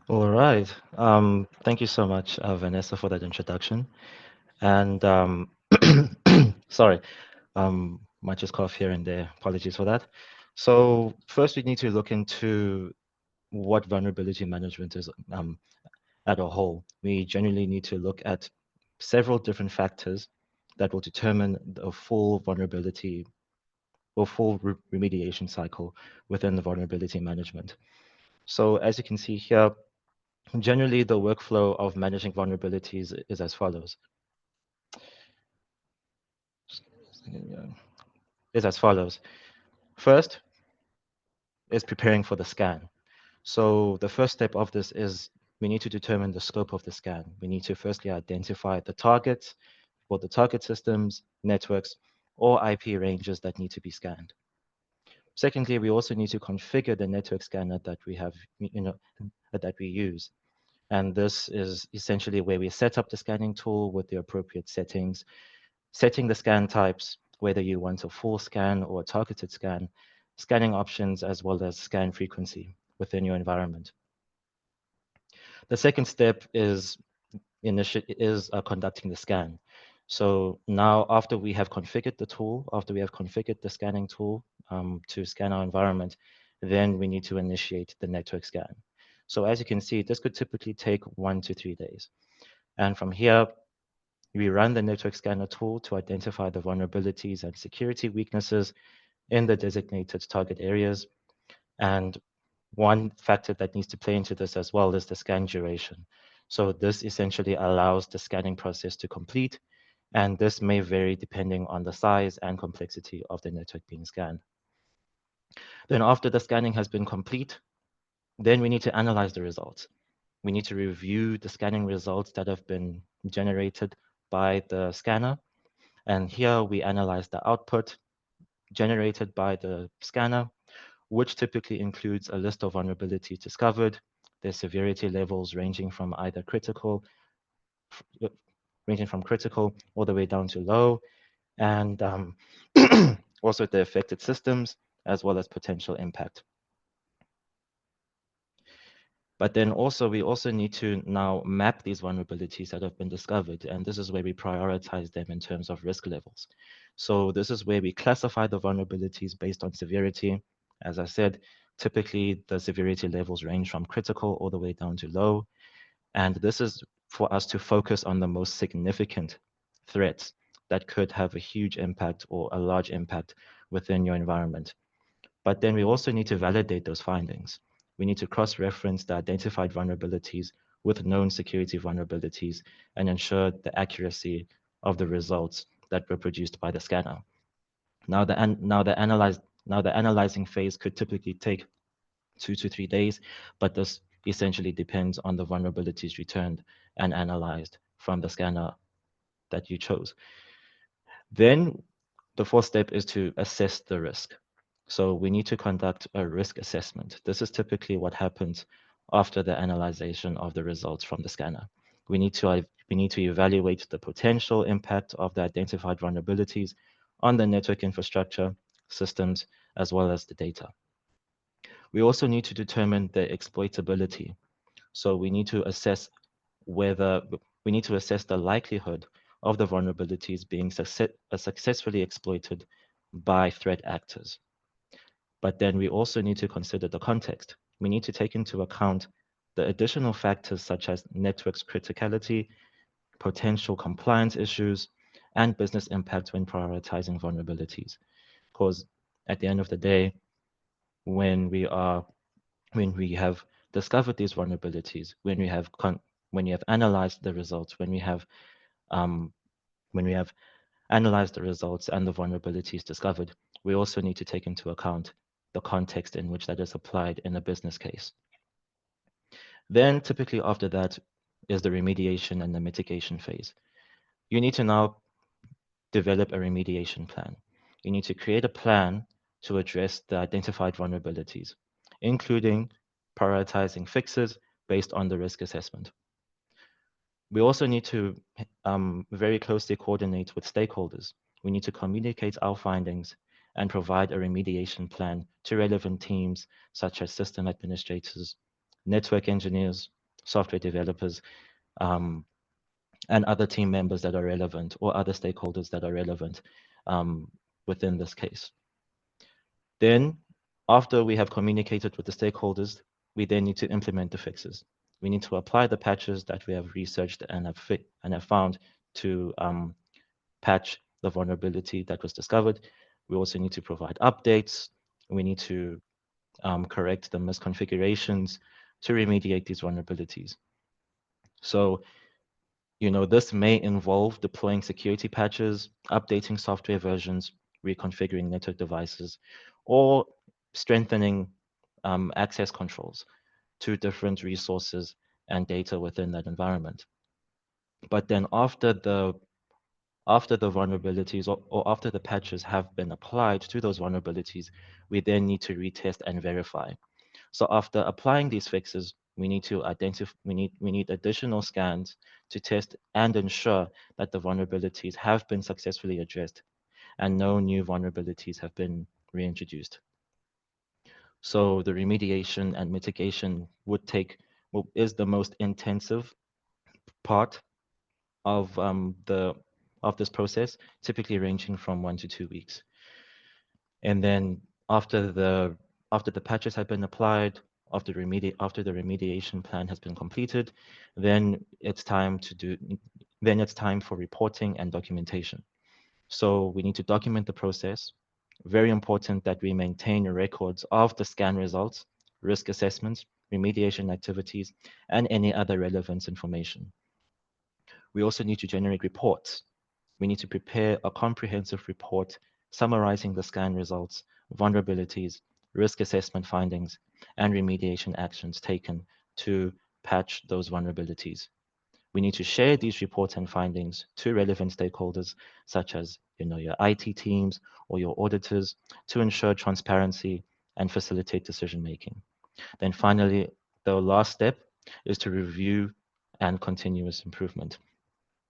All right. Thank you so much, Vanessa, for that introduction. And sorry, might just cough here and there. Apologies for that. So first, we need to look into what vulnerability management is at a whole. We generally need to look at several different factors that will determine the full vulnerability or full remediation cycle within the vulnerability management. So as you can see here, generally the workflow of managing vulnerabilities is as follows. Is as follows. First is preparing for the scan. So the first step of this is we need to determine the scope of the scan. We need to firstly identify the targets for the target systems, networks, or IP ranges that need to be scanned. Secondly, we also need to configure the network scanner that we have, that we use. And this is essentially where we set up the scanning tool with the appropriate settings, setting the scan types, whether you want a full scan or a targeted scan, scanning options, as well as scan frequency within your environment. The second step is conducting the scan. So now after we have configured the tool, after we have configured the scanning tool to scan our environment, then we need to initiate the network scan. So as you can see, this could typically take 1 to 3 days. And from here, we run the network scanner tool to identify the vulnerabilities and security weaknesses in the designated target areas. And one factor that needs to play into this as well is the scan duration. So this essentially allows the scanning process to complete, and this may vary depending on the size and complexity of the network being scanned. Then after the scanning has been complete, then we need to analyze the results. We need to review the scanning results that have been generated by the scanner. And here we analyze the output generated by the scanner, which typically includes a list of vulnerabilities discovered, their severity levels ranging from either critical all the way down to low, and also the affected systems, as well as potential impact. But then also, we also need to now map these vulnerabilities that have been discovered. And this is where we prioritize them in terms of risk levels. So this is where we classify the vulnerabilities based on severity. As I said, typically the severity levels range from critical all the way down to low. And this is for us to focus on the most significant threats that could have a huge impact or a large impact within your environment. But then we also need to validate those findings. We need to cross-reference the identified vulnerabilities with known security vulnerabilities and ensure the accuracy of the results that were produced by the scanner. Now the analyzing phase could typically take 2 to 3 days, but this essentially depends on the vulnerabilities returned and analyzed from the scanner that you chose. Then the fourth step is to assess the risk. So we need to conduct a risk assessment. This is typically what happens after the analyzation of the results from the scanner. We need to evaluate the potential impact of the identified vulnerabilities on the network infrastructure, systems, as well as the data. We also need to determine the exploitability. So we need to assess the likelihood of the vulnerabilities being successfully exploited by threat actors. But then we also need to consider the context. We need to take into account the additional factors such as network's criticality, potential compliance issues, and business impact when prioritizing vulnerabilities. Because at the end of the day, when we have discovered these vulnerabilities, when you have analyzed the results, um, when we have analyzed the results and the vulnerabilities discovered, we also need to take into account the context in which that is applied in a business case. Then typically after that is the remediation and the mitigation phase. You need to now develop a remediation plan. You need to create a plan to address the identified vulnerabilities, including prioritizing fixes based on the risk assessment. We also need to very closely coordinate with stakeholders. We need to communicate our findings and provide a remediation plan to relevant teams such as system administrators, network engineers, software developers, um, and other team members that are relevant or other stakeholders that are relevant um, within this case. Then, after we have communicated with the stakeholders, we then need to implement the fixes. We need to apply the patches that we have researched and have found to patch the vulnerability that was discovered. We also need to provide updates. We need to correct the misconfigurations to remediate these vulnerabilities. So, this may involve deploying security patches, updating software versions, reconfiguring network devices, or strengthening access controls to different resources and data within that environment. But then after the vulnerabilities or after the patches have been applied to those vulnerabilities, we then need to retest and verify. So after applying these fixes, we need to identify, we need additional scans to test and ensure that the vulnerabilities have been successfully addressed and no new vulnerabilities have been reintroduced. So the remediation and mitigation is the most intensive part of this process, typically ranging from 1 to 2 weeks. And then after the patches have been applied, after the remediation plan has been completed, then it's time for reporting and documentation. So we need to document the process. Very important that we maintain records of the scan results, risk assessments, remediation activities, and any other relevant information. We also need to generate reports. We need to prepare a comprehensive report summarizing the scan results, vulnerabilities, risk assessment findings, and remediation actions taken to patch those vulnerabilities. We need to share these reports and findings to relevant stakeholders, such as your IT teams or your auditors, to ensure transparency and facilitate decision making. Then finally, the last step is to review and continuous improvement.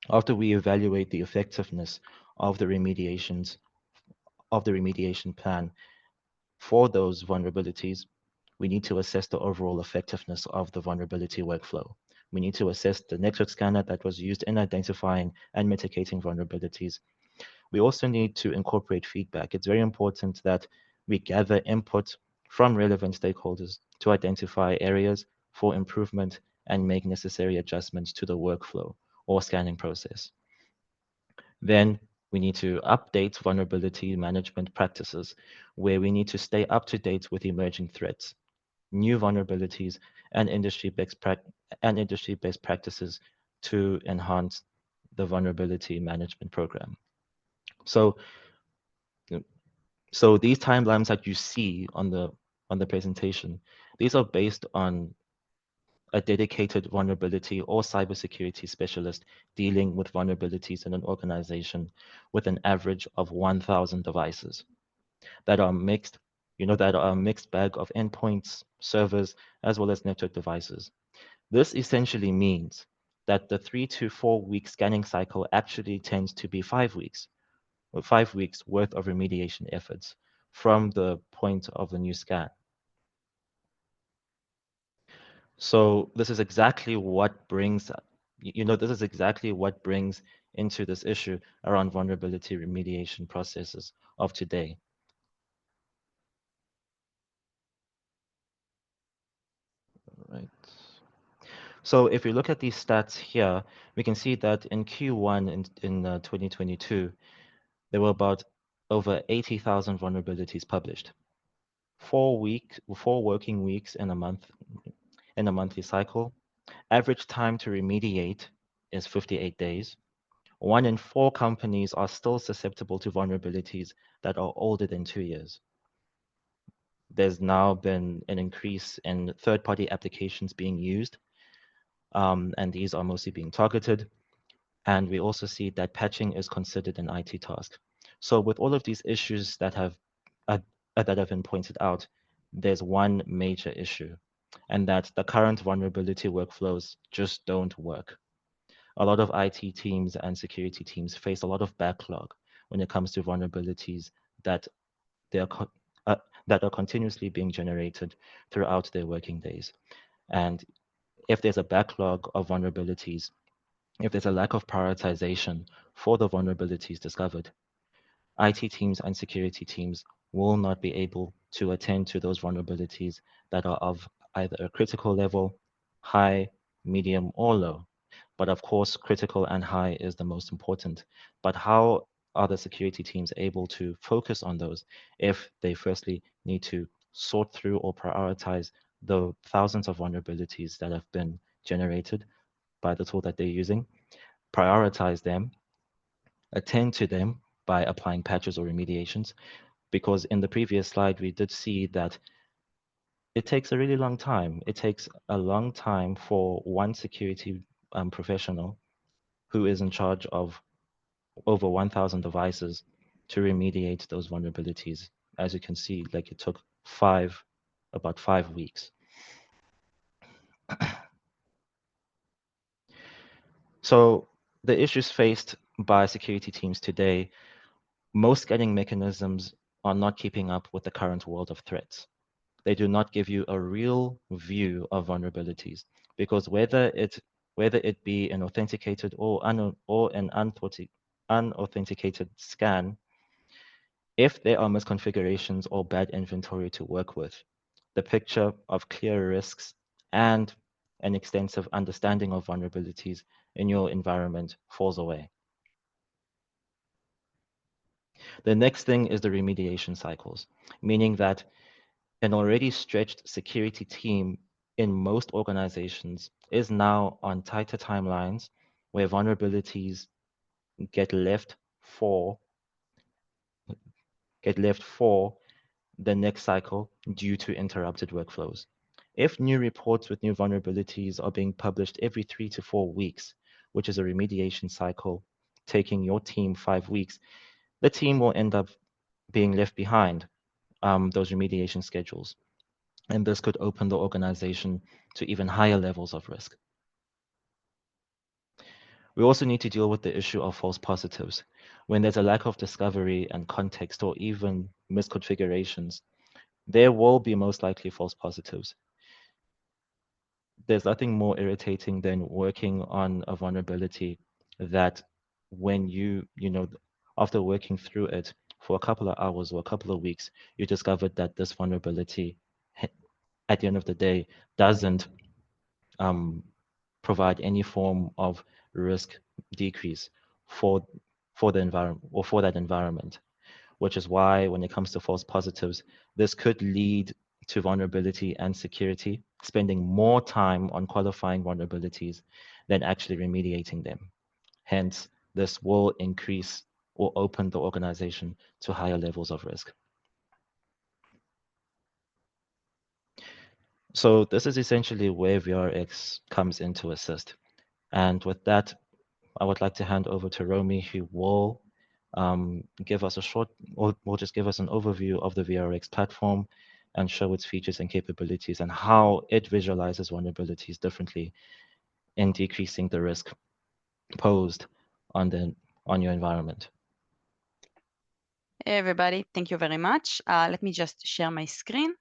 After we evaluate the effectiveness of the remediation plan for those vulnerabilities, we need to assess the overall effectiveness of the vulnerability workflow. We need to assess the network scanner that was used in identifying and mitigating vulnerabilities. We also need to incorporate feedback. It's very important that we gather input from relevant stakeholders to identify areas for improvement and make necessary adjustments to the workflow or scanning process. Then we need to update vulnerability management practices, where we need to stay up to date with emerging threats, new vulnerabilities, and industry best practices to enhance the vulnerability management program. So, so these timelines that you see on the presentation, these are based on a dedicated vulnerability or cybersecurity specialist dealing with vulnerabilities in an organization with an average of 1,000 devices that are mixed, that are a mixed bag of endpoints, servers, as well as network devices. This essentially means that the 3 to 4 week scanning cycle actually tends to be 5 weeks, or 5 weeks worth of remediation efforts from the point of the new scan. So this is exactly what brings, this is exactly what brings into this issue around vulnerability remediation processes of today. Right. So if we look at these stats here, we can see that in Q1 in 2022, there were about over 80,000 vulnerabilities published. 4 working weeks in a monthly cycle. Average time to remediate is 58 days. 1 in 4 companies are still susceptible to vulnerabilities that are older than 2 years. There's now been an increase in third-party applications being used, and these are mostly being targeted. And we also see that patching is considered an IT task. So with all of these issues that have been pointed out, there's one major issue, and that the current vulnerability workflows just don't work. A lot of IT teams and security teams face a lot of backlog when it comes to vulnerabilities that they are that are continuously being generated throughout their working days. And if there's a backlog of vulnerabilities, if there's a lack of prioritization for the vulnerabilities discovered, IT teams and security teams will not be able to attend to those vulnerabilities that are of either a critical level, high, medium, or low. But of course, critical and high is the most important. But how are the security teams able to focus on those if they firstly need to sort through or prioritize the thousands of vulnerabilities that have been generated by the tool that they're using, prioritize them, attend to them by applying patches or remediations? Because in the previous slide, we did see that it takes a really long time. It takes a long time for one security professional who is in charge of over 1,000 devices to remediate those vulnerabilities. As you can see, like it took about 5 weeks. So the issues faced by security teams today, most scanning mechanisms are not keeping up with the current world of threats. They do not give you a real view of vulnerabilities, because whether it be an authenticated or an unauthenticated scan, if there are misconfigurations or bad inventory to work with, the picture of clear risks and an extensive understanding of vulnerabilities in your environment falls away. The next thing is the remediation cycles, meaning that an already stretched security team in most organizations is now on tighter timelines where vulnerabilities get left for the next cycle due to interrupted workflows. If new reports with new vulnerabilities are being published every 3 to 4 weeks, which is a remediation cycle taking your team 5 weeks, the team will end up being left behind those remediation schedules. And this could open the organization to even higher levels of risk. We also need to deal with the issue of false positives. When there's a lack of discovery and context or even misconfigurations, there will be most likely false positives. There's nothing more irritating than working on a vulnerability that when after working through it for a couple of hours or a couple of weeks, you discovered that this vulnerability at the end of the day doesn't provide any form of risk decrease for the environment or for that environment, which is why when it comes to false positives, this could lead to vulnerability and security spending more time on qualifying vulnerabilities than actually remediating them. Hence, this will increase or open the organization to higher levels of risk. So this is essentially where VRX comes in to assist. And with that, I would like to hand over to Romy, who will give us will just give us an overview of the VRX platform and show its features and capabilities and how it visualizes vulnerabilities differently in decreasing the risk posed on your environment. Hey everybody, thank you very much. Let me just share my screen.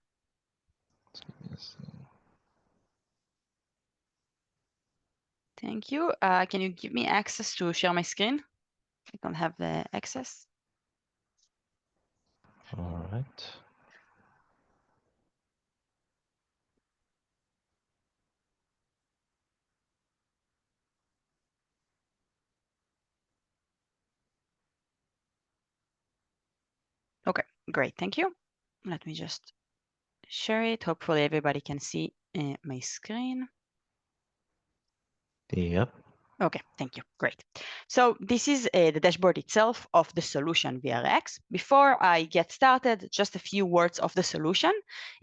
Thank you. Can you give me access to share my screen? I don't have the access. All right. Okay, great. Thank you. Let me just share it. Hopefully everybody can see my screen. Yep. Okay, thank you. Great. So this is the dashboard itself of the solution VRX. Before I get started, just a few words of the solution.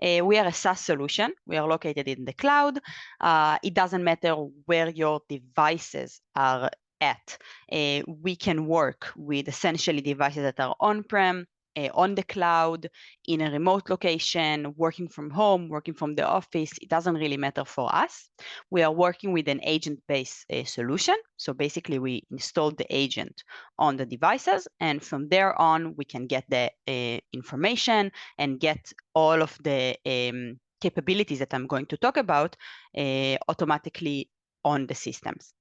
We are a SaaS solution. We are located in the cloud. It doesn't matter where your devices are at. We can work with essentially devices that are on-prem, on the cloud, in a remote location, working from home, working from the office. It doesn't really matter for us. We are working with an agent-based solution. So basically, we install the agent on the devices, and from there on, we can get the information and get all of the capabilities that I'm going to talk about automatically on the systems.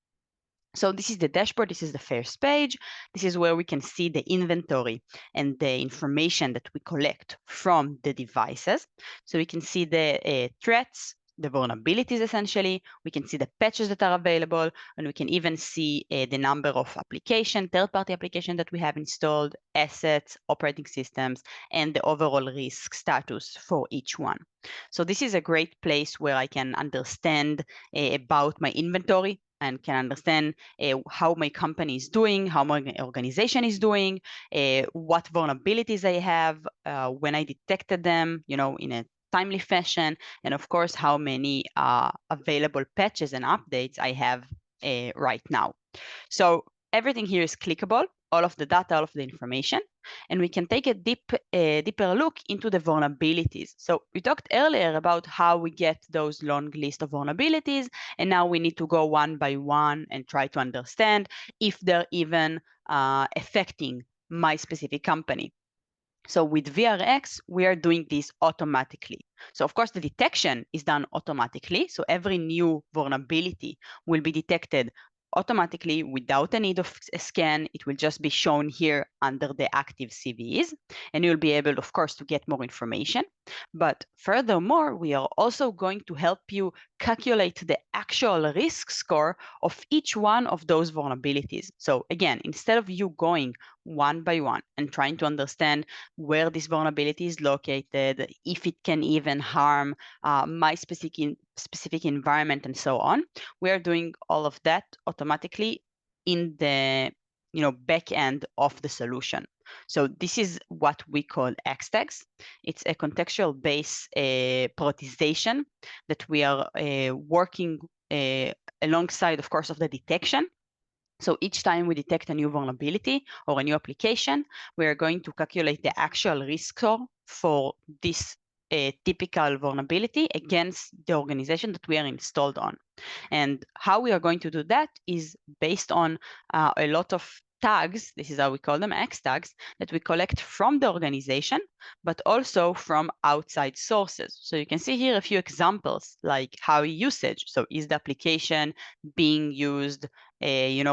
So this is the dashboard. This is the first page. This is where we can see the inventory and the information that we collect from the devices. So we can see the threats, the vulnerabilities essentially. We can see the patches that are available, and we can even see the number of application, third-party application that we have installed, assets, operating systems, and the overall risk status for each one. So this is a great place where I can understand about my inventory and can understand how my company is doing, how my organization is doing, what vulnerabilities I have, when I detected them, in a timely fashion, and of course, how many available patches and updates I have right now. So everything here is clickable, all of the data, all of the information, and we can take a deeper look into the vulnerabilities. So we talked earlier about how we get those long list of vulnerabilities, and now we need to go one by one and try to understand if they're even affecting my specific company. So with VRX, we are doing this automatically. So of course, the detection is done automatically. So every new vulnerability will be detected automatically without a need of a scan. It will just be shown here under the active CVEs. And you'll be able, of course, to get more information. But furthermore, we are also going to help you calculate the actual risk score of each one of those vulnerabilities. So again, instead of you going one by one and trying to understand where this vulnerability is located, if it can even harm my specific environment, and so on, we are doing all of that automatically in the back end of the solution. So this is what we call X-tags. It's a contextual-based prioritization that we are working alongside, of course, of the detection. So each time we detect a new vulnerability or a new application, we are going to calculate the actual risk score for this typical vulnerability against the organization that we are installed on. And how we are going to do that is based on a lot of tags, this is how we call them, X tags, that we collect from the organization, but also from outside sources. So you can see here a few examples, like how usage. So is the application being used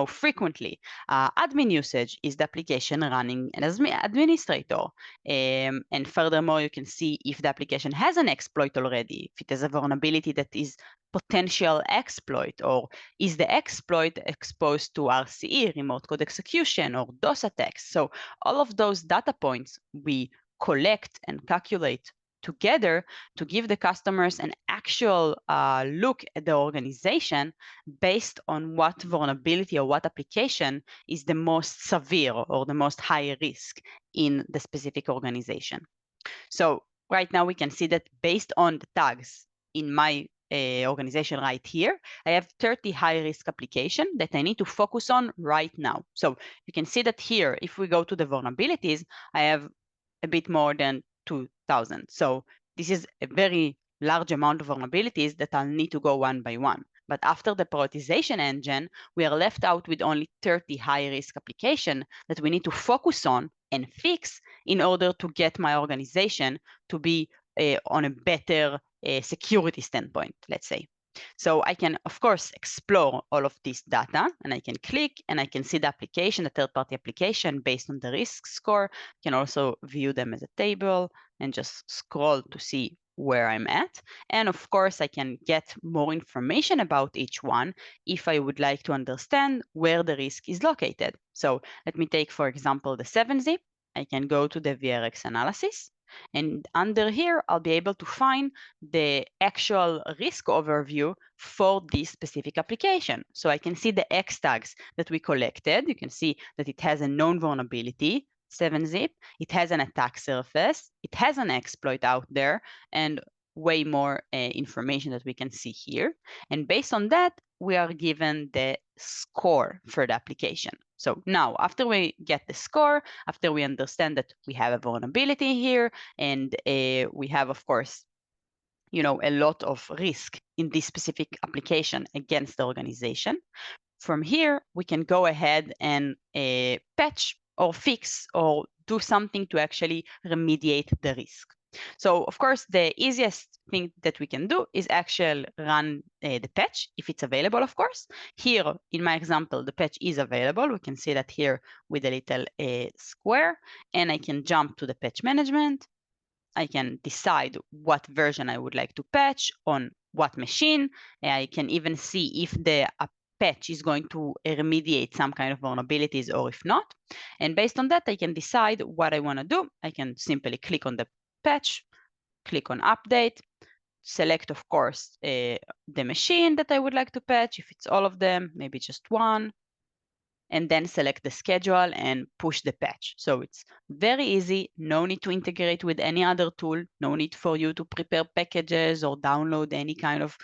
frequently? Admin usage, is the application running as administrator? And furthermore, you can see if the application has an exploit already, if it has a vulnerability that is potential exploit, or is the exploit exposed to RCE, remote code execution, or DOS attacks? So all of those data points we collect and calculate together to give the customers an actual look at the organization based on what vulnerability or what application is the most severe or the most high risk in the specific organization. So right now we can see that based on the tags in my organization right here, I have 30 high-risk application that I need to focus on right now. So you can see that here, if we go to the vulnerabilities, I have a bit more than 2,000. So this is a very large amount of vulnerabilities that I'll need to go one by one. But after the prioritization engine, we are left out with only 30 high-risk application that we need to focus on and fix in order to get my organization to be on a better security standpoint, let's say. So I can, of course, explore all of this data, and I can click and I can see the application, the third-party application based on the risk score. I can also view them as a table and just scroll to see where I'm at. And of course, I can get more information about each one if I would like to understand where the risk is located. So let me take, for example, the 7-zip. I can go to the VRX analysis. And under here, I'll be able to find the actual risk overview for this specific application. So I can see the X tags that we collected. You can see that it has a known vulnerability, 7-zip. It has an attack surface. It has an exploit out there, and way more information that we can see here. And based on that, we are given the score for the application. So now, after we get the score, after we understand that we have a vulnerability here, and we have, of course, a lot of risk in this specific application against the organization, from here, we can go ahead and patch or fix or do something to actually remediate the risk. So of course, the easiest thing that we can do is actually run the patch if it's available, of course. Here in my example, the patch is available. We can see that here with a little square, and I can jump to the patch management. I can decide what version I would like to patch on what machine. I can even see if the patch is going to remediate some kind of vulnerabilities or if not. And based on that, I can decide what I want to do. I can simply click on the patch, click on update, select, of course, the machine that I would like to patch. If it's all of them, maybe just one, and then select the schedule and push the patch. So it's very easy, no need to integrate with any other tool, no need for you to prepare packages or download any kind of,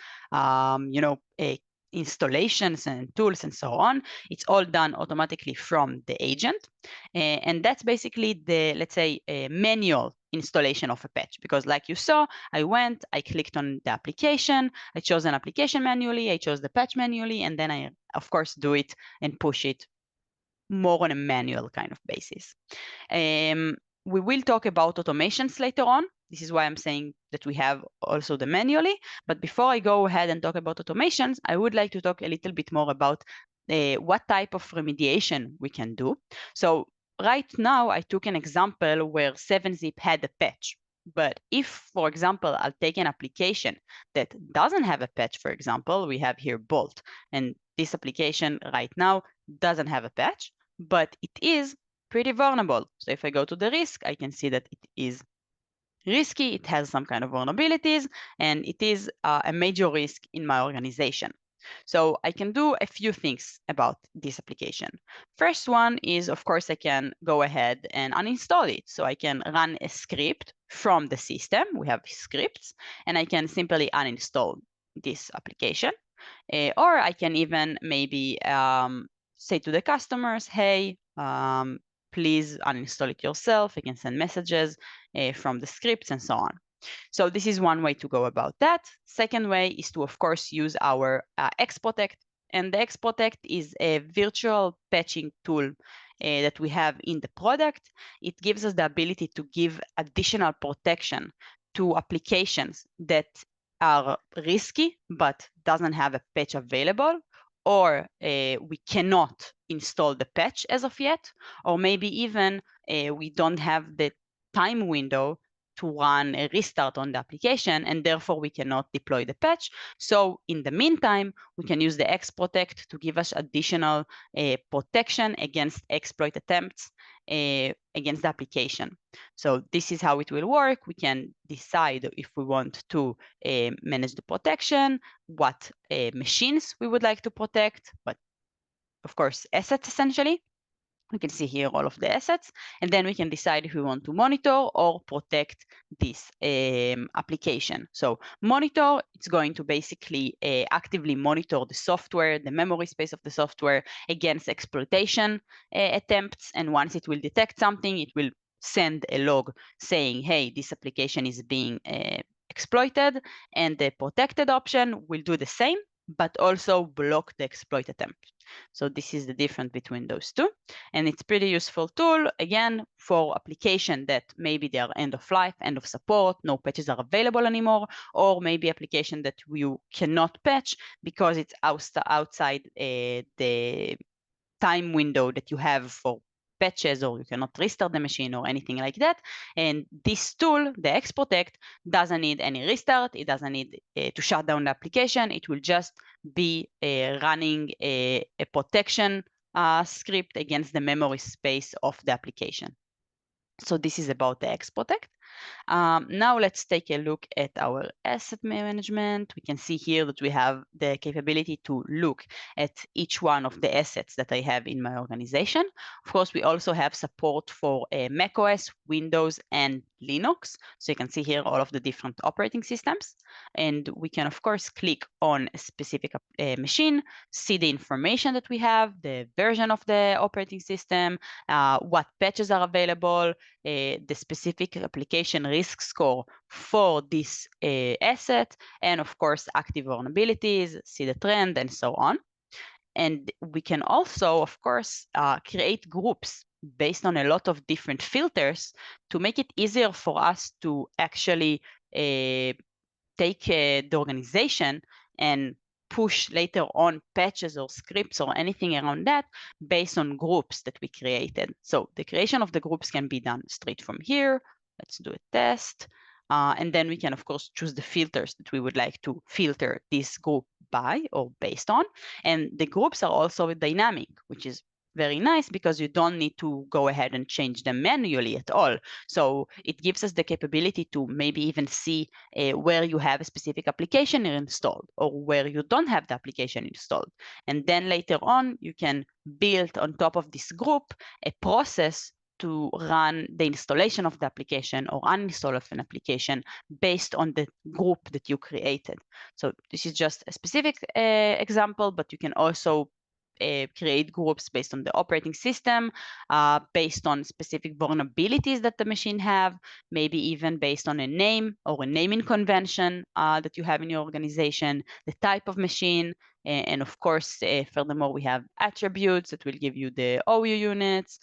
installations and tools and so on. It's all done automatically from the agent. And that's basically the, let's say, manual installation of a patch. Because like you saw, I clicked on the application, I chose an application manually, I chose the patch manually, and then I, of course, do it and push it more on a manual kind of basis. We will talk about automations later on. This is why I'm saying that we have also the manually. But before I go ahead and talk about automations, I would like to talk a little bit more about what type of remediation we can do. So right now, I took an example where 7-zip had a patch. But if, for example, I'll take an application that doesn't have a patch, for example, we have here Bolt, and this application right now doesn't have a patch, but it is pretty vulnerable. So if I go to the risk, I can see that it is risky, it has some kind of vulnerabilities, and it is a major risk in my organization. So I can do a few things about this application. First one is, of course, I can go ahead and uninstall it. So I can run a script from the system. We have scripts, and I can simply uninstall this application. Or I can even maybe say to the customers, hey, please uninstall it yourself. I can send messages from the scripts and so on. So this is one way to go about that. Second way is to, of course, use our X-Protect. And the X-Protect is a virtual patching tool that we have in the product. It gives us the ability to give additional protection to applications that are risky but doesn't have a patch available, or we cannot install the patch as of yet, or maybe even we don't have the time window to run a restart on the application, and therefore we cannot deploy the patch. So in the meantime, we can use the X-Protect to give us additional protection against exploit attempts against the application. So this is how it will work. We can decide if we want to manage the protection, what machines we would like to protect, but of course, assets essentially. We can see here all of the assets, and then we can decide if we want to monitor or protect this application. So monitor, it's going to basically actively monitor the software, the memory space of the software against exploitation attempts. And once it will detect something, it will send a log saying, hey, this application is being exploited, and the protected option will do the same, but also block the exploit attempt. So this is the difference between those two. And it's pretty useful tool, again, for application that maybe they are end of life, end of support, no patches are available anymore, or maybe application that you cannot patch because it's outside the time window that you have for patches, or you cannot restart the machine or anything like that. And this tool, the X-Protect, doesn't need any restart. It doesn't need to shut down the application. It will just be running a protection script against the memory space of the application. So this is about the X-Protect. Now let's take a look at our asset management. We can see here that we have the capability to look at each one of the assets that I have in my organization. Of course, we also have support for macOS, Windows, and Linux. So you can see here all of the different operating systems. And we can, of course, click on a specific machine, see the information that we have, the version of the operating system, what patches are available, the specific application risk score for this asset, and of course, active vulnerabilities, see the trend, and so on. And we can also, of course, create groups based on a lot of different filters to make it easier for us to actually take the organization and push later on patches or scripts or anything around that based on groups that we created. So the creation of the groups can be done straight from here. Let's do a test. And then we can, of course, choose the filters that we would like to filter this group by or based on. And the groups are also dynamic, which is very nice because you don't need to go ahead and change them manually at all. So it gives us the capability to maybe even see where you have a specific application installed or where you don't have the application installed. And then later on, you can build on top of this group a process to run the installation of the application or uninstall of an application based on the group that you created. So this is just a specific example, but you can also create groups based on the operating system, based on specific vulnerabilities that the machine have, maybe even based on a name or a naming convention that you have in your organization, the type of machine, and of course, furthermore, we have attributes that will give you the OU units,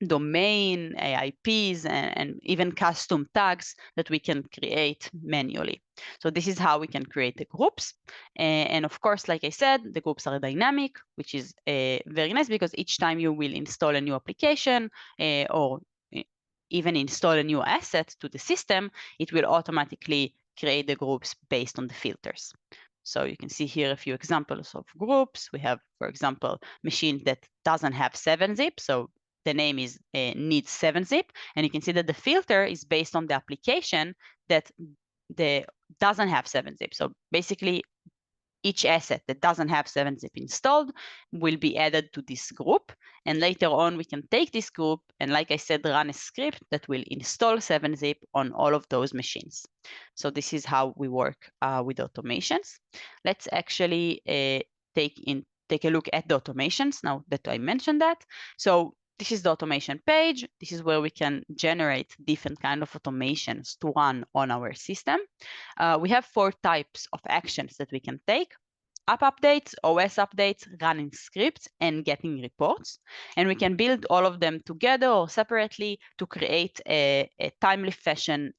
domain, IPs, and even custom tags that we can create manually. So this is how we can create the groups. And of course, like I said, the groups are dynamic, which is very nice because each time you will install a new application or even install a new asset to the system, it will automatically create the groups based on the filters. So you can see here a few examples of groups. We have, for example, machine that doesn't have 7-zip. So the name is needs 7-zip, and you can see that the filter is based on the application that doesn't have 7-zip. So basically, each asset that doesn't have 7-zip installed will be added to this group. And later on, we can take this group and, like I said, run a script that will install 7-zip on all of those machines. So this is how we work with automations. Let's actually take a look at the automations now that I mentioned that. So this is the automation page. This is where we can generate different kind of automations to run on our system. We have 4 types of actions that we can take: app updates, OS updates, running scripts, and getting reports. And we can build all of them together or separately to create a timely fashion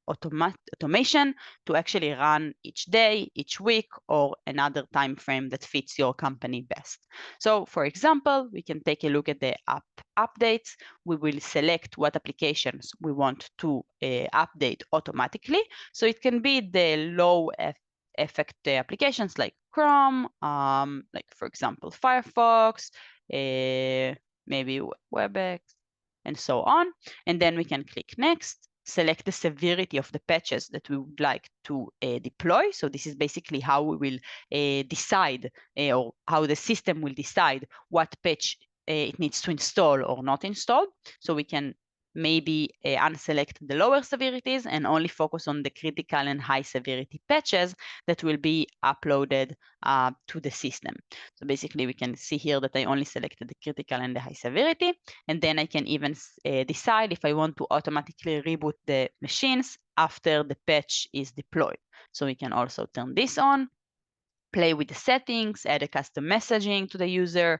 automation to actually run each day, each week, or another time frame that fits your company best. So for example, we can take a look at the app updates. We will select what applications we want to update automatically. So it can be the low effect applications like Chrome, like for example, Firefox, maybe WebEx, and so on. And then we can click next, select the severity of the patches that we would like to deploy. So this is basically how we will decide or how the system will decide what patch it needs to install or not install. So we can maybe unselect the lower severities and only focus on the critical and high severity patches that will be uploaded to the system. So basically we can see here that I only selected the critical and the high severity, and then I can even decide if I want to automatically reboot the machines after the patch is deployed. So we can also turn this on, play with the settings, add a custom messaging to the user,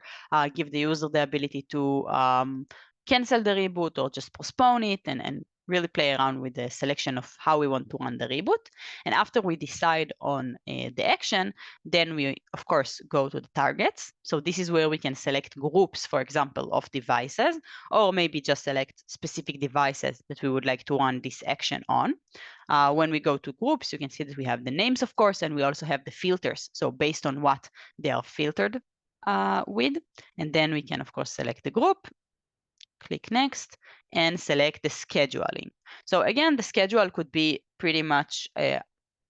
give the user the ability to cancel the reboot or just postpone it, and really play around with the selection of how we want to run the reboot. And after we decide on the action, then we, of course, go to the targets. So this is where we can select groups, for example, of devices, or maybe just select specific devices that we would like to run this action on. When we go to groups, you can see that we have the names, of course, and we also have the filters. So based on what they are filtered with. And then we can, of course, select the group, click next, and select the scheduling. So again, the schedule could be pretty much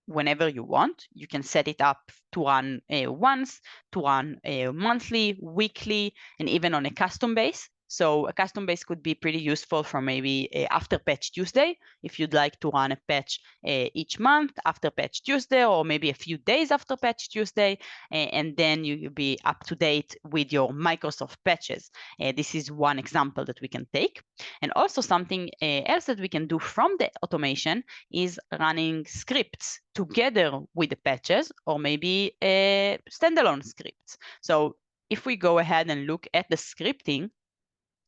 whenever you want. You can set it up to run once, to run monthly, weekly, and even on a custom base. So a custom base could be pretty useful for maybe after patch Tuesday, if you'd like to run a patch each month after patch Tuesday, or maybe a few days after patch Tuesday, and then you'll be up to date with your Microsoft patches. This is one example that we can take. And also something else that we can do from the automation is running scripts together with the patches, or maybe standalone scripts. So if we go ahead and look at the scripting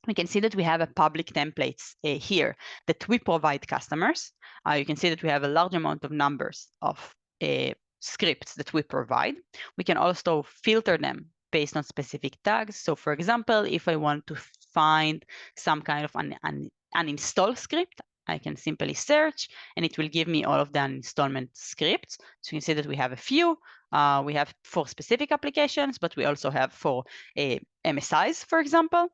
we can see that we have a public templates here that we provide customers. You can see that we have a large amount of numbers of scripts that we provide. We can also filter them based on specific tags. So for example, if I want to find some kind of an uninstall script, I can simply search and it will give me all of the uninstallment scripts. So you can see that we have a few. We have for specific applications, but we also have for MSIs, for example,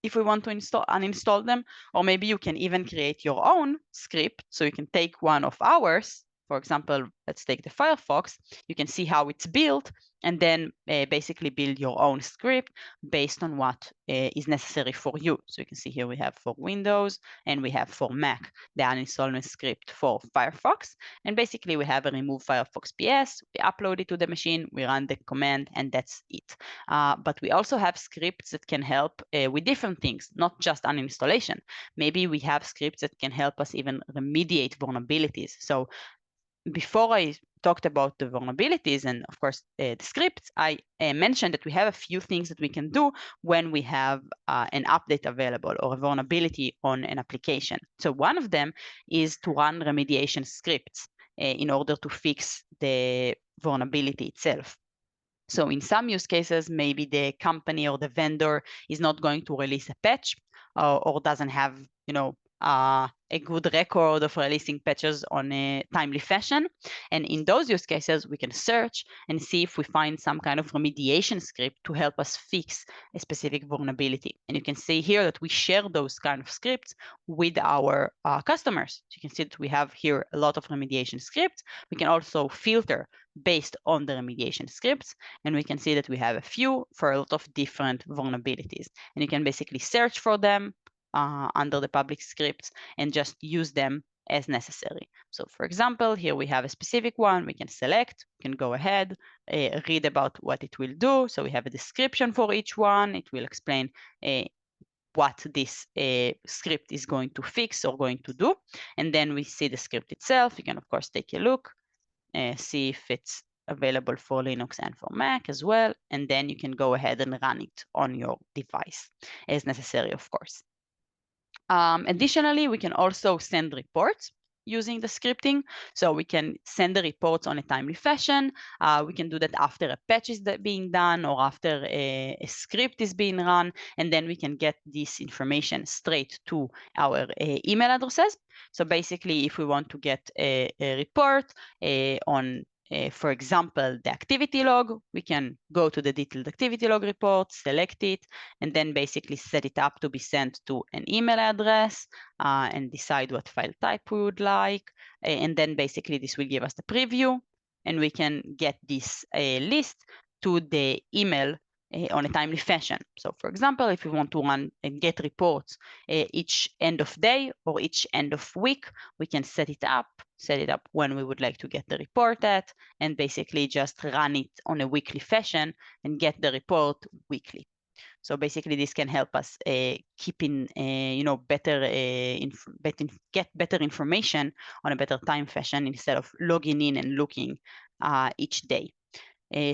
if we want to uninstall them, or maybe you can even create your own script. So you can take one of ours, for example, let's take the Firefox. You can see how it's built and then basically build your own script based on what is necessary for you. So you can see here we have for Windows and we have for Mac the uninstallment script for Firefox. And basically we have a remove Firefox PS, we upload it to the machine, we run the command, and that's it. But we also have scripts that can help with different things, not just uninstallation. Maybe we have scripts that can help us even remediate vulnerabilities. So before I talked about the vulnerabilities and of course the scripts, I mentioned that we have a few things that we can do when we have an update available or a vulnerability on an application. So one of them is to run remediation scripts in order to fix the vulnerability itself. So in some use cases, maybe the company or the vendor is not going to release a patch or doesn't have, a good record of releasing patches on a timely fashion. And in those use cases, we can search and see if we find some kind of remediation script to help us fix a specific vulnerability. And you can see here that we share those kind of scripts with our customers. So you can see that we have here a lot of remediation scripts. We can also filter based on the remediation scripts, and we can see that we have a few for a lot of different vulnerabilities. And you can basically search for them under the public scripts and just use them as necessary. So for example, here we have a specific one, we can select, we can go ahead, read about what it will do. So we have a description for each one. It will explain what this script is going to fix or going to do. And then we see the script itself. You can of course take a look, see if it's available for Linux and for Mac as well. And then you can go ahead and run it on your device as necessary, of course. Additionally, we can also send reports using the scripting. So we can send the reports on a timely fashion. We can do that after a patch is being done or after a script is being run. And then we can get this information straight to our email addresses. So basically, if we want to get a report on for example, the activity log, we can go to the detailed activity log report, select it, and then basically set it up to be sent to an email address and decide what file type we would like. And then basically this will give us the preview, and we can get this list to the email on a timely fashion. So for example, if we want to run and get reports each end of day or each end of week, we can set it up when we would like to get the report at, and basically just run it on a weekly fashion and get the report weekly. So basically, this can help us keeping, get better information on a better time fashion instead of logging in and looking each day.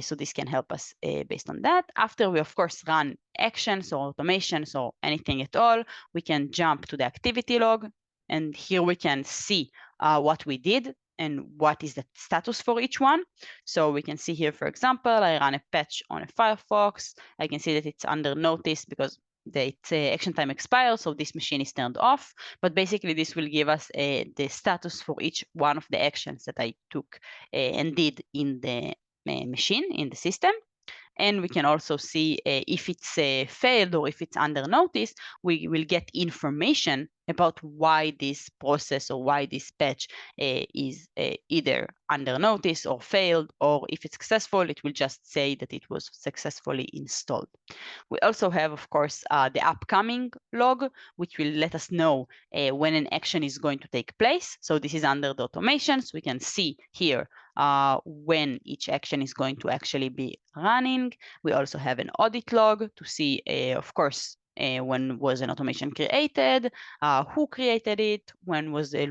So this can help us based on that. After we, of course, run actions or automations or anything at all, we can jump to the activity log. And here we can see what we did and what is the status for each one. So we can see here, for example, I run a patch on a Firefox. I can see that it's under notice because the action time expires, so this machine is turned off. But basically, this will give us the status for each one of the actions that I took and did in the machine, in the system. And we can also see if it's failed or if it's under notice, we will get information about why this process or why this patch is either under notice or failed, or if it's successful, it will just say that it was successfully installed. We also have, of course, the upcoming log, which will let us know when an action is going to take place. So this is under the automations. We can see here when each action is going to actually be running. We also have an audit log to see, of course, when was an automation created, who created it, when was a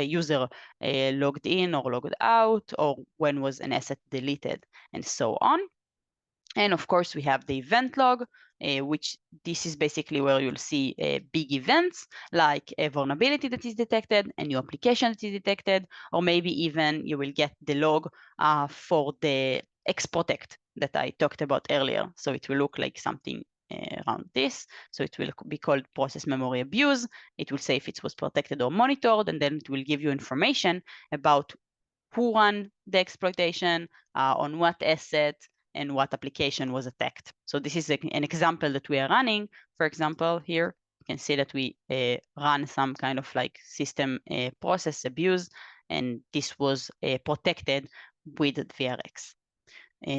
user logged in or logged out, or when was an asset deleted, and so on. And of course, we have the event log, which this is basically where you'll see big events like a vulnerability that is detected, a new application that is detected, or maybe even you will get the log for the X-Protect that I talked about earlier. So it will look like something around this. So it will be called process memory abuse. It will say if it was protected or monitored, and then it will give you information about who ran the exploitation, on what asset, and what application was attacked. So this is an example that we are running. For example, here you can see that we run some kind of like system process abuse, and this was protected with VRX.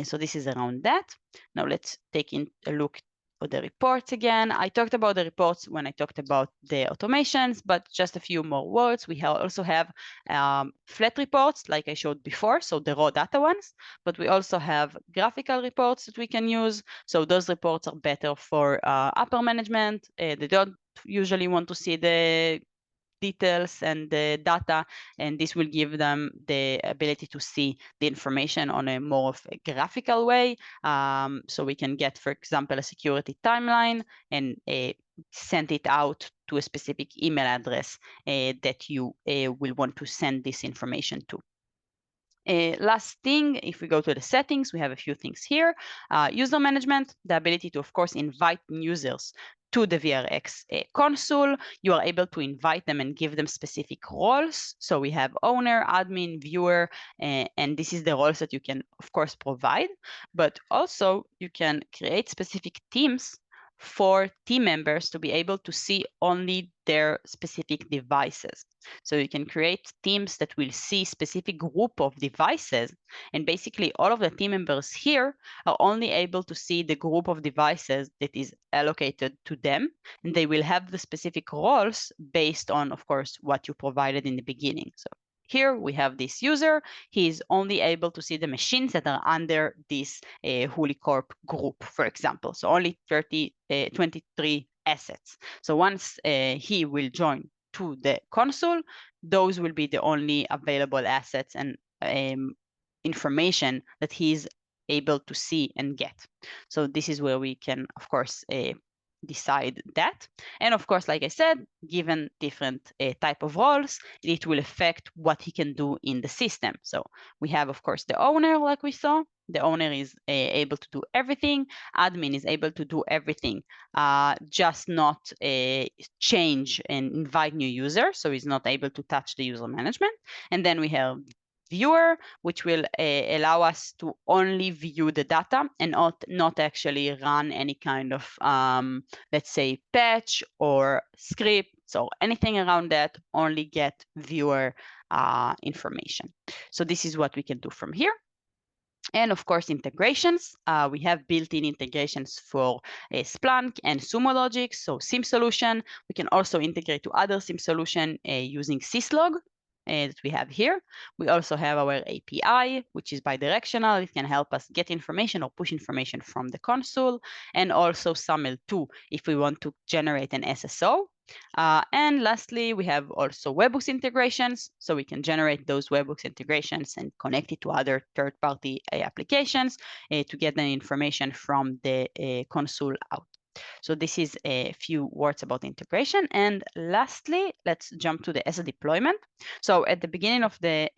So this is around that. Now let's take a look at the reports again. I talked about the reports when I talked about the automations, but just a few more words. We also have flat reports like I showed before, so the raw data ones, but we also have graphical reports that we can use. So those reports are better for upper management. They don't usually want to see the details and the data, and this will give them the ability to see the information on a more of a graphical way. So we can get, for example, a security timeline and send it out to a specific email address that you will want to send this information to. Last thing, if we go to the settings, we have a few things here. User management, the ability to, of course, invite users to the VRX console. You are able to invite them and give them specific roles. So we have owner, admin, viewer, and this is the roles that you can, of course, provide. But also you can create specific teams for team members to be able to see only their specific devices. So you can create teams that will see specific group of devices, and basically all of the team members here are only able to see the group of devices that is allocated to them, and they will have the specific roles based on, of course, what you provided in the beginning. So here we have this user. He is only able to see the machines that are under this HuliCorp group, for example. So only 23 assets. So once he will join to the console, those will be the only available assets and information that he's able to see and get. So this is where we can, of course, decide that. And of course, like I said, given different type of roles, it will affect what he can do in the system. So we have, of course, the owner, like we saw. The owner is able to do everything. Admin is able to do everything, just not change and invite new users. So he's not able to touch the user management. And then we have viewer, which will allow us to only view the data and not actually run any kind of, let's say, patch or scripts or anything around that, only get viewer information. So this is what we can do from here. And of course, integrations. We have built-in integrations for Splunk and Sumo Logic, so SIEM solution. We can also integrate to other SIEM solution using syslog that we have here. We also have our API, which is bidirectional. It can help us get information or push information from the console, and also SAML2 if we want to generate an SSO. And lastly, we have also webhooks integrations. So we can generate those webhooks integrations and connect it to other third-party applications to get the information from the console out. So this is a few words about integration. And lastly, let's jump to the as a deployment. So at the beginning of the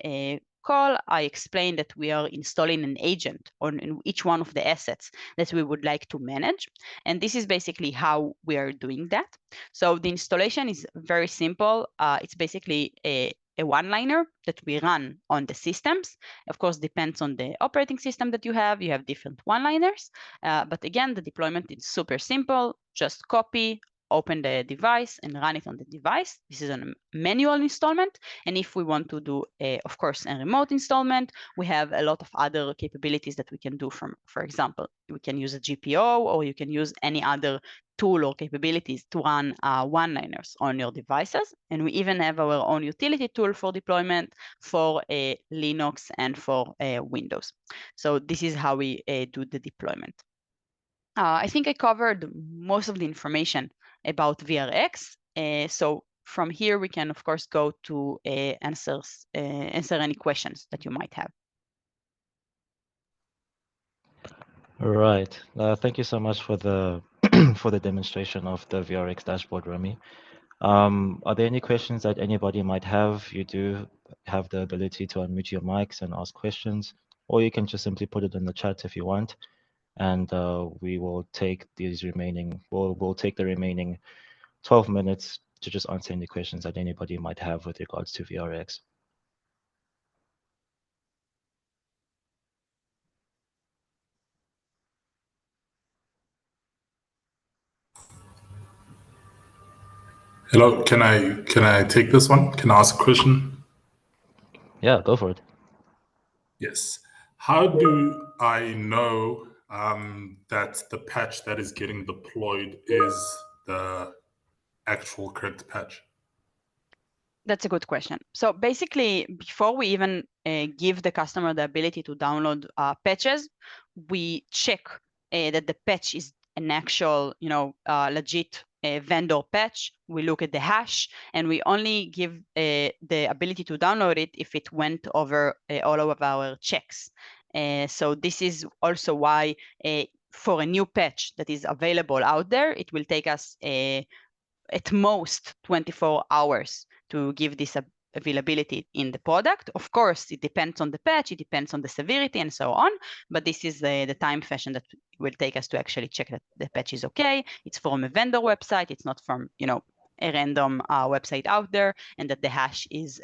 call, I explained that we are installing an agent on each one of the assets that we would like to manage. And this is basically how we are doing that. So the installation is very simple. It's basically a one-liner that we run on the systems. Of course, depends on the operating system that you have. You have different one-liners. But again, the deployment is super simple. Just copy, open the device and run it on the device. This is a manual installment. And if we want to do, of course, a remote installment, we have a lot of other capabilities that we can do from, for example, we can use a GPO, or you can use any other tool or capabilities to run one-liners on your devices. And we even have our own utility tool for deployment for Linux and for Windows. So this is how we do the deployment. I think I covered most of the information about VRX. So from here, we can, of course, go to answer any questions that you might have. Right. Thank you so much for the for the demonstration of the VRX dashboard, Remy. Are there any questions that anybody might have? You do have the ability to unmute your mics and ask questions, or you can just simply put it in the chat if you want, and we will take we'll take the remaining 12 minutes to just answer any questions that anybody might have with regards to VRX. Hello, can I take this one? Can I ask a question? Yeah, go for it. Yes. How do I know that the patch that is getting deployed is the actual correct patch? That's a good question. So basically, before we even give the customer the ability to download patches, we check that the patch is an actual, legit vendor patch. We look at the hash, and we only give the ability to download it if it went over all of our checks. So this is also why for a new patch that is available out there, it will take us at most 24 hours to give this availability in the product. Of course, it depends on the patch, it depends on the severity and so on, but this is the time fashion that will take us to actually check that the patch is okay. It's from a vendor website, it's not from, a random website out there, and that the hash is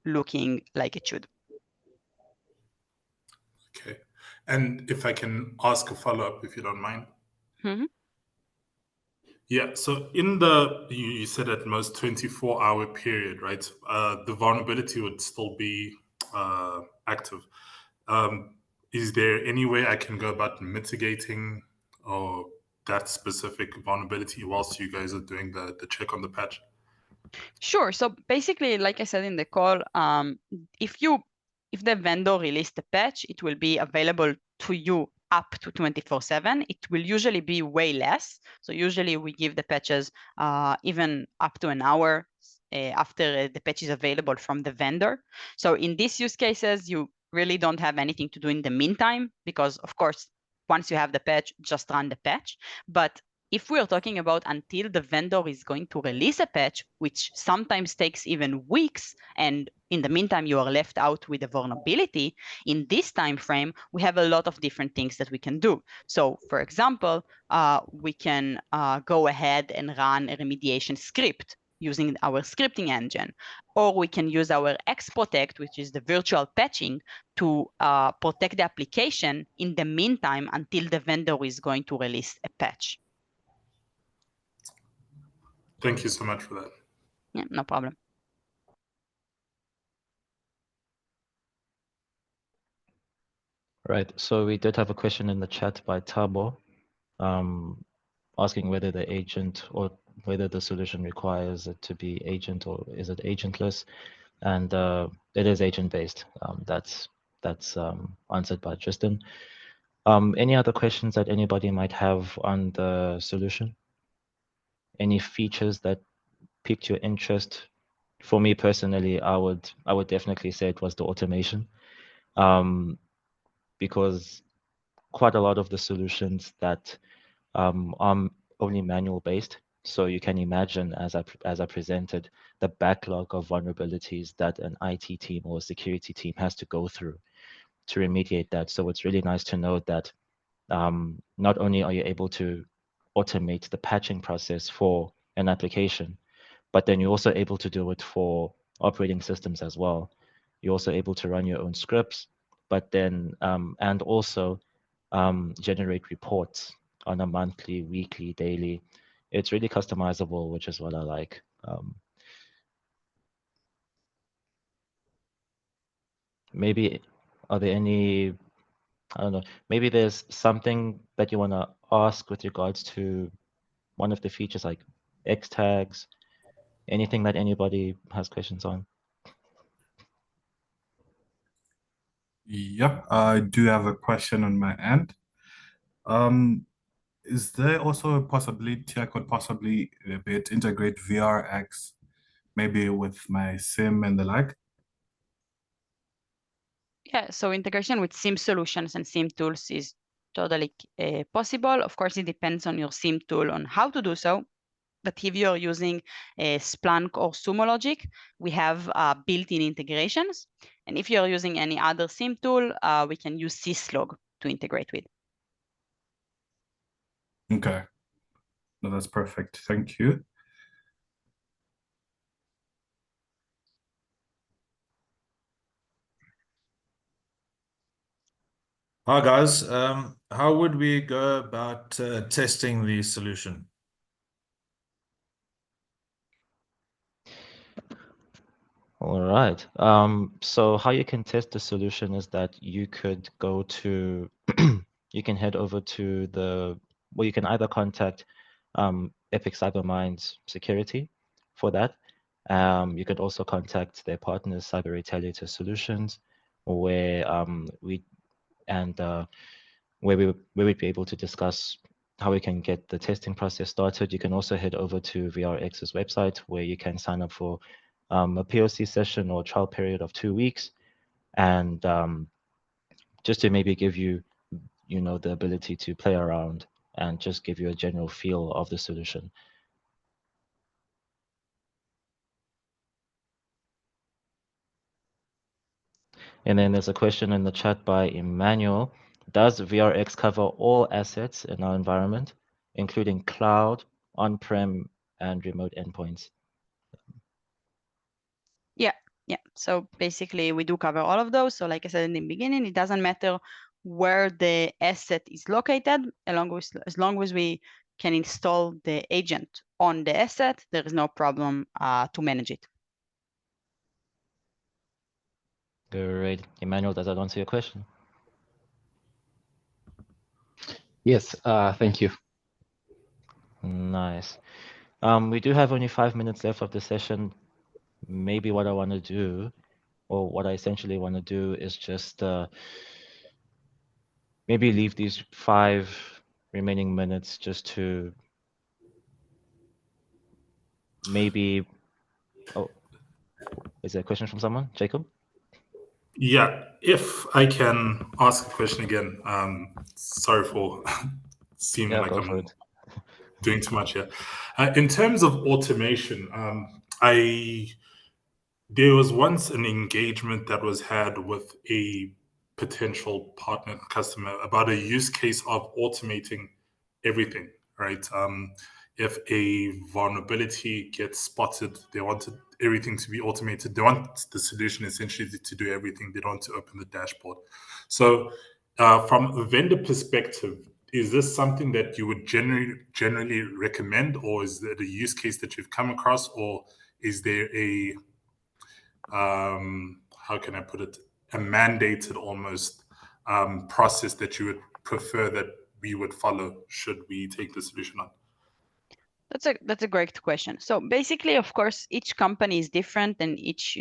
looking like it should. Okay. And if I can ask a follow-up, if you don't mind. Mm-hmm. Yeah, so you said at most 24-hour period, right? The vulnerability would still be active. Is there any way I can go about mitigating or that specific vulnerability whilst you guys are doing the check on the patch? Sure. So basically, like I said in the call, if the vendor released the patch, it will be available to you up to 24/7. It will usually be way less. So usually we give the patches even up to an hour after the patch is available from the vendor. So in these use cases, you really don't have anything to do in the meantime, because of course, once you have the patch, just run the patch. But if we're talking about until the vendor is going to release a patch, which sometimes takes even weeks, and in the meantime you are left out with a vulnerability, in this time frame we have a lot of different things that we can do. So for example, we can go ahead and run a remediation script using our scripting engine, or we can use our X-Protect, which is the virtual patching, to protect the application in the meantime until the vendor is going to release a patch. Thank you so much for that. Yeah, no problem. Right. So we did have a question in the chat by Tabo, asking whether the agent or whether the solution requires it to be agent or is it agentless, and it is agent-based. That's answered by Tristan. Any other questions that anybody might have on the solution? Any features that piqued your interest? For me personally, I would definitely say it was the automation, because quite a lot of the solutions that are only manual based. So you can imagine, as I presented, the backlog of vulnerabilities that an IT team or a security team has to go through to remediate that. So it's really nice to know that not only are you able to automate the patching process for an application, but then you're also able to do it for operating systems as well. You're also able to run your own scripts, but then and also generate reports on a monthly, weekly, daily. It's really customizable, which is what I like. Maybe are there any, I don't know, maybe there's something that you want to ask with regards to one of the features like X tags, anything that anybody has questions on? Yeah, I do have a question on my end. Is there also a possibility I could possibly a bit integrate VRX maybe with my SIM and the like? Yeah, so integration with SIEM solutions and SIEM tools is totally possible. Of course, it depends on your SIEM tool on how to do so. But if you're using Splunk or Sumo Logic, we have built-in integrations. And if you're using any other SIEM tool, we can use syslog to integrate with. Okay. No, that's perfect. Thank you. Hi guys, how would we go about testing the solution? All right. So how you can test the solution is that you could go to, you can head over to well, you can either contact Epic Cyberminds Security for that. You could also contact their partners, Cyber Retaliator Solutions, where we'd be able to discuss how we can get the testing process started. You can also head over to VRX's website where you can sign up for a POC session or trial period of 2 weeks, and just to maybe give you, the ability to play around and just give you a general feel of the solution. And then there's a question in the chat by Emmanuel. Does VRX cover all assets in our environment, including cloud, on-prem, and remote endpoints? Yeah, so basically we do cover all of those. So like I said in the beginning, it doesn't matter where the asset is located, as long as we can install the agent on the asset, there is no problem to manage it. Great. Emmanuel, does that answer your question? Yes, thank you. Nice. We do have only 5 minutes left of the session. Maybe what I want to do, or what I essentially want to do, is just maybe leave these 5 remaining minutes just to maybe, oh, is there a question from someone? Jacob? Yeah, if I can ask a question again. Sorry for seeming like I'm doing too much here. In terms of automation, there was once an engagement that was had with a potential partner customer about a use case of automating everything, right? If a vulnerability gets spotted, they wanted everything to be automated. They want the solution essentially to do everything. They don't want to open the dashboard. So from a vendor perspective, is this something that you would generally recommend, or is it a use case that you've come across, or is there a how can I put it, a mandated almost process that you would prefer that we would follow should we take the solution on? That's a great question. So basically, of course, each company is different, and each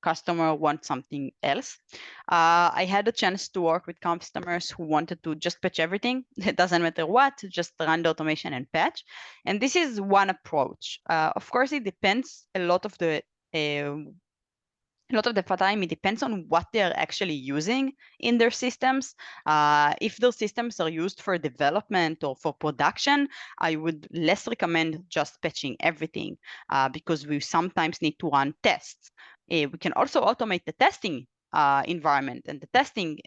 customer wants something else. I had a chance to work with customers who wanted to just patch everything. It doesn't matter what, just run the automation and patch. And this is one approach. Of course, it depends a lot of the time, it depends on what they are actually using in their systems. If those systems are used for development or for production, I would less recommend just patching everything because we sometimes need to run tests. We can also automate the testing environment and the testing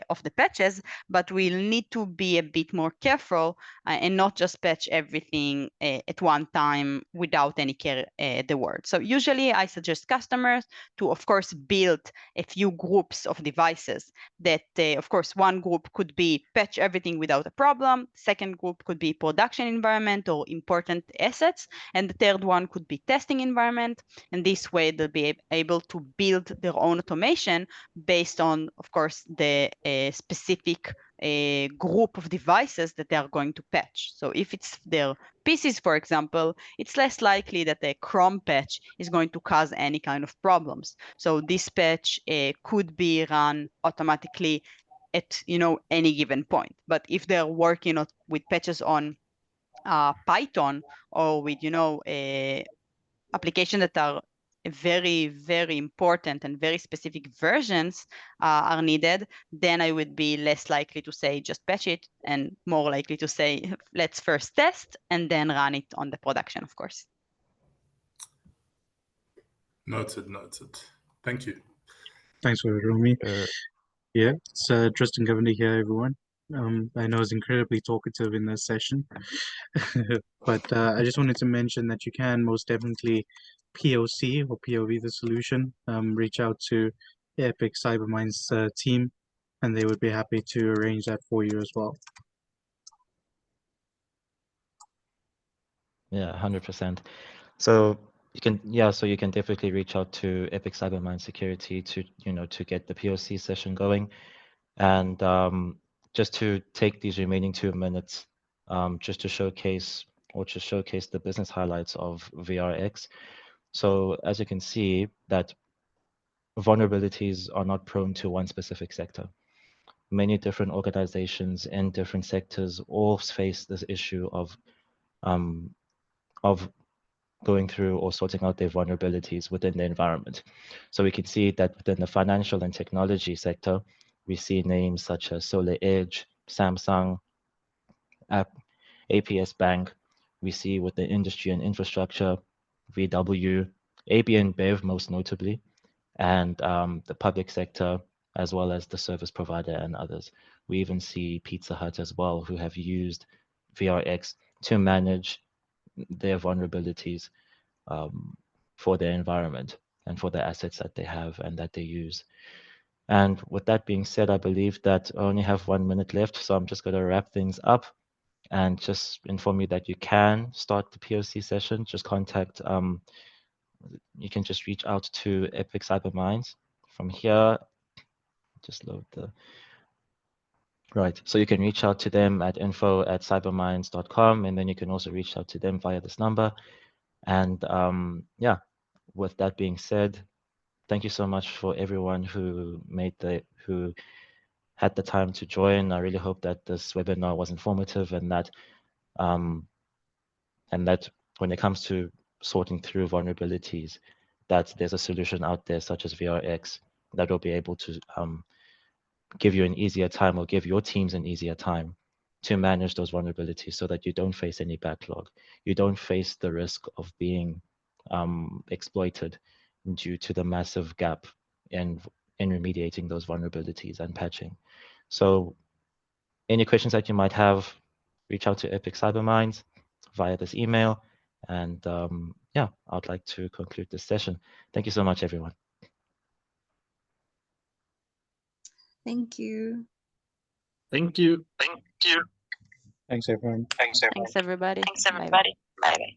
of the patches, but we'll need to be a bit more careful and not just patch everything at one time without any care the word. So usually I suggest customers to, of course, build a few groups of devices that, of course, one group could be patch everything without a problem. Second group could be production environment or important assets. And the third one could be testing environment. And this way they'll be able to build their own automation based on, of course, the specific group of devices that they are going to patch. So if it's their PCs, for example, it's less likely that a Chrome patch is going to cause any kind of problems. So this patch could be run automatically at any given point. But if they're working with patches on Python or with applications that are very, very important and very specific versions are needed, then I would be less likely to say just patch it, and more likely to say let's first test and then run it on the production, of course. Noted. Thank you. Thanks for it, Romy. Uh, Yeah, it's Tristan Governor here, everyone. I know I was incredibly talkative in this session, but I just wanted to mention that you can most definitely POC or POV the solution, reach out to the Epic Cyberminds team, and they would be happy to arrange that for you as well. Yeah, 100%. So you can definitely reach out to Epic Cyberminds Security to to get the POC session going, and just to take these remaining 2 minutes, just to showcase the business highlights of VRX. So as you can see, that vulnerabilities are not prone to one specific sector. Many different organizations in different sectors all face this issue of going through or sorting out their vulnerabilities within the environment. So we can see that within the financial and technology sector, we see names such as Solar Edge, Samsung, APS Bank. We see with the industry and infrastructure, VW, ABN Bev most notably, and the public sector, as well as the service provider and others. We even see Pizza Hut as well, who have used VRX to manage their vulnerabilities for their environment and for the assets that they have and that they use. And with that being said, I believe that I only have 1 minute left, so I'm just going to wrap things up and just inform you that you can start the POC session. Just contact, you can just reach out to Epic Cyberminds. From here, just load the, right. So you can reach out to them at info@cyberminds.com, and then you can also reach out to them via this number. And yeah, with that being said, thank you so much for everyone who had the time to join. I really hope that this webinar was informative, and that when it comes to sorting through vulnerabilities, that there's a solution out there such as VRX that will be able to give you an easier time, or give your teams an easier time to manage those vulnerabilities, so that you don't face any backlog. You don't face the risk of being exploited due to the massive gap in remediating those vulnerabilities and patching. So any questions that you might have, reach out to Epic Cyberminds via this email. And yeah, I'd like to conclude this session. Thank you so much, everyone. Thank you. Thank you. Thank you. Thanks, everyone. Thanks, everybody. Thanks, everybody. Bye-bye.